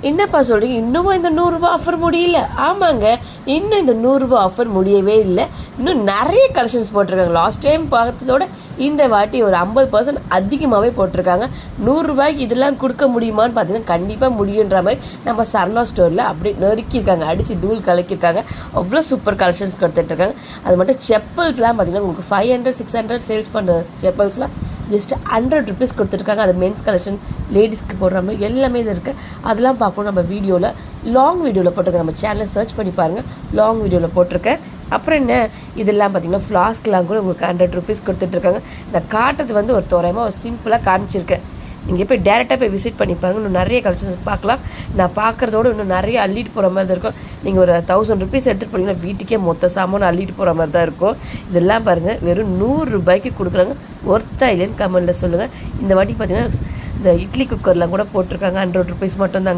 என்னப்பா சொல்கிறீங்க, இன்னுமா இந்த நூறுரூபா ஆஃபர் முடியல? ஆமாங்க, இன்னும் இந்த நூறுரூபா ஆஃபர் முடியவே இல்லை. இன்னும் நிறைய கலெக்ஷன்ஸ் போட்டிருக்காங்க. லாஸ்ட் டைம் பார்த்ததோட இந்த வாட்டி ஒரு 50% அதிகமாகவே போட்டிருக்காங்க. நூறுரூபாய்க்கு இதெல்லாம் கொடுக்க முடியுமான்னு பார்த்தீங்கன்னா கண்டிப்பாக முடியுன்ற மாதிரி நம்ம சரணா ஸ்டோரில் அப்படி நொறுக்கியிருக்காங்க, அடித்து தூள் கலக்கியிருக்காங்க. அவ்வளோ சூப்பர் கலெக்ஷன்ஸ் கொடுத்துட்ருக்காங்க. அது மட்டும் செப்பல்ஸ்லாம் பார்த்தீங்கன்னா உங்களுக்கு 500 600 சேல்ஸ் பண்ணுற செப்பல்ஸ்லாம் ஜஸ்ட் 100 ருபீஸ் கொடுத்துருக்காங்க. அது மென்ஸ் கலெக்ஷன், லேடிஸ்க்கு போடுற மாதிரி எல்லாமே இது இருக்குது. அதெல்லாம் பார்க்கணும் நம்ம வீடியோவில், லாங் வீடியோவில் போட்டிருக்கேன். நம்ம சேனலில் சர்ச் பண்ணி பாருங்கள், லாங் வீடியோவில் போட்டிருக்கேன். அப்புறம் என்ன, இதெல்லாம் பார்த்திங்கன்னா ஃப்ளாஸ்க்லாம் கூட உங்களுக்கு 100 ருபீஸ் கொடுத்துட்ருக்காங்க. நான் காட்டுறது வந்து ஒரு தோராயமாக ஒரு சிம்பிளாக காமிச்சிருக்கேன். நீங்கள் போய் டேரெக்டாக போய் விசிட் பண்ணி பாருங்கள். இன்னும் நிறைய கலெக்ஷன்ஸ் பார்க்கலாம். நான் பார்க்குறதோட இன்னும் நிறைய அள்ளிட்டு போகிற மாதிரி தான் இருக்கும். நீங்கள் ஒரு 1000 ருபீஸ் எடுத்துகிட்டு போனீங்கன்னா வீட்டுக்கே மொத்த சாமான் அள்ளிட்டு போகிற மாதிரி தான் இருக்கும். இதெல்லாம் பாருங்கள், வெறும் 100 ரூபாய்க்கு கொடுக்குறாங்க. ஒர்த்தா இல்லைன்னு கமெண்ட்டில் சொல்லுங்கள். இந்த வாட்டி பார்த்தீங்கன்னா இந்த இட்லி குக்கர்லாம் கூட போட்டிருக்காங்க. 100 ருபீஸ் மட்டும்தாங்க.